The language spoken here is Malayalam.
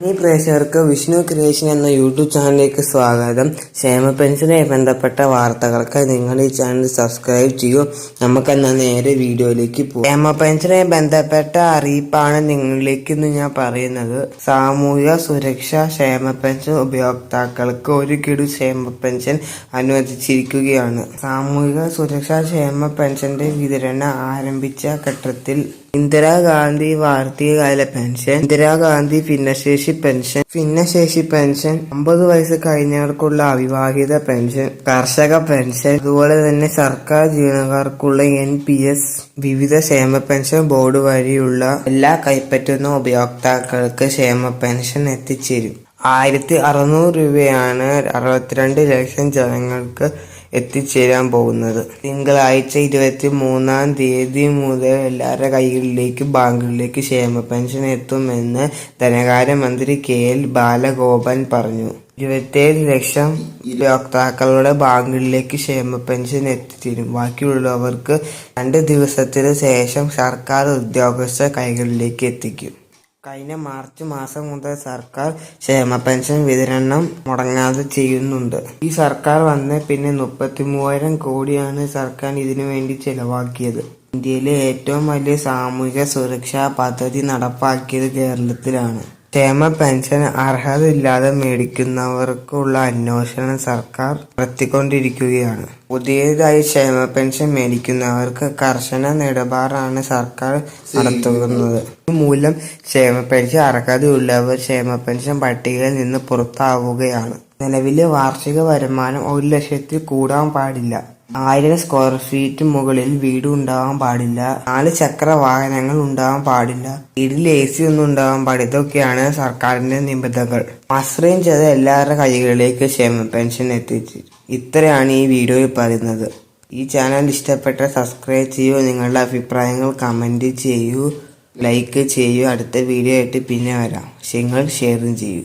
ഈ പ്രേക്ഷകർക്ക് വിഷ്ണു ക്രിയേഷൻ എന്ന യൂട്യൂബ് ചാനലിലേക്ക് സ്വാഗതം. ക്ഷേമ പെൻഷനുമായി ബന്ധപ്പെട്ട വാർത്തകൾക്ക് നിങ്ങൾ ഈ ചാനൽ സബ്സ്ക്രൈബ് ചെയ്യൂ. നമുക്കെന്നാൽ നേരെ വീഡിയോയിലേക്ക് പോകും. ക്ഷേമ പെൻഷനുമായി ബന്ധപ്പെട്ട അറിയിപ്പാണ് നിങ്ങളിലേക്ക് ഇന്ന് ഞാൻ പറയുന്നത്. സാമൂഹിക സുരക്ഷാ ക്ഷേമ പെൻഷൻ ഉപയോക്താക്കൾക്ക് ഒരു ഗഡു ക്ഷേമ പെൻഷൻ അനുവദിച്ചിരിക്കുകയാണ്. സാമൂഹിക സുരക്ഷാ ക്ഷേമ പെൻഷന്റെ വിതരണം ആരംഭിച്ച ഘട്ടത്തിൽ ഇന്ദിരാഗാന്ധി വാർഷികകാല പെൻഷൻ, ഇന്ദിരാഗാന്ധി ഭിന്നശേഷി പെൻഷൻ, 50 വയസ്സ് കഴിഞ്ഞവർക്കുള്ള അവിവാഹിത പെൻഷൻ, കർഷക പെൻഷൻ, അതുപോലെ തന്നെ സർക്കാർ ജീവനക്കാർക്കുള്ള NPS, വിവിധ ക്ഷേമ പെൻഷൻ ബോർഡ് വഴിയുള്ള എല്ലാ കൈപ്പറ്റുന്ന ഉപയോക്താക്കൾക്ക് ക്ഷേമ പെൻഷൻ എത്തിച്ചേരും. 1600 രൂപയാണ് 62 ലക്ഷം ജനങ്ങൾക്ക് എത്തിച്ചേരാൻ പോകുന്നത്. തിങ്കളാഴ്ച 23-ാം തീയതി മുതൽ എല്ലാവരുടെ കൈകളിലേക്ക് ബാങ്കുകളിലേക്ക് ക്ഷേമ പെൻഷൻ എത്തുമെന്ന് ധനകാര്യമന്ത്രി KL ബാലഗോപാൽ പറഞ്ഞു. 27 ലക്ഷം ഉപയോക്താക്കളുടെ ബാങ്കുകളിലേക്ക് ക്ഷേമ പെൻഷൻ എത്തിച്ചേരും. ബാക്കിയുള്ളവർക്ക് 2 ദിവസത്തിന് ശേഷം സർക്കാർ ഉദ്യോഗസ്ഥ കൈകളിലേക്ക് എത്തിക്കും. കഴിഞ്ഞ മാർച്ച് മാസം മുതൽ സർക്കാർ ക്ഷേമ പെൻഷൻ വിതരണം മുടങ്ങാതെ ചെയ്യുന്നുണ്ട്. ഈ സർക്കാർ വന്ന് പിന്നെ 33,000 കോടിയാണ് സർക്കാർ ഇതിനു വേണ്ടി ചെലവാക്കിയത്. ഇന്ത്യയിലെ ഏറ്റവും വലിയ സാമൂഹിക സുരക്ഷാ പദ്ധതി നടപ്പാക്കിയത് കേരളത്തിലാണ്. ക്ഷേമ പെൻഷൻ അർഹതയില്ലാതെ മേടിക്കുന്നവർക്കുള്ള അന്വേഷണം സർക്കാർ നടത്തിക്കൊണ്ടിരിക്കുകയാണ്. പുതിയതായി ക്ഷേമ പെൻഷൻ മേടിക്കുന്നവർക്ക് കർശന നിലപാടാണ് സർക്കാർ നടത്തുന്നത്. ഇതുമൂലം ക്ഷേമ പെൻഷൻ അർഹതയുള്ളവർ ക്ഷേമ പെൻഷൻ പട്ടികയിൽ നിന്ന് പുറത്താവുകയാണ്. നിലവിലെ വാർഷിക വരുമാനം 1 ലക്ഷത്തിൽ കൂടാൻ പാടില്ല. 1000 സ്ക്വയർ ഫീറ്റ് മുകളിൽ വീട് ഉണ്ടാവാൻ പാടില്ല. 4 ചക്ര വാഹനങ്ങൾ ഉണ്ടാവാൻ പാടില്ല. വീട്ടിൽ AC ഒന്നും ഉണ്ടാവാൻ പാടില്ല. ഇതൊക്കെയാണ് സർക്കാരിന്റെ നിബന്ധനകൾ. ആശ്രയം ചെയ്ത എല്ലാവരുടെ കൈകളിലേക്ക് ക്ഷേമ പെൻഷൻ എത്തിച്ചു. ഇത്രയാണ് ഈ വീഡിയോയിൽ പറയുന്നത്. ഈ ചാനൽ ഇഷ്ടപ്പെട്ട സബ്സ്ക്രൈബ് ചെയ്യൂ. നിങ്ങളുടെ അഭിപ്രായങ്ങൾ കമന്റ് ചെയ്യൂ, ലൈക്ക് ചെയ്യൂ. അടുത്ത വീഡിയോ ആയിട്ട് പിന്നെ വരാം. നിങ്ങൾ ഷെയറും ചെയ്യൂ.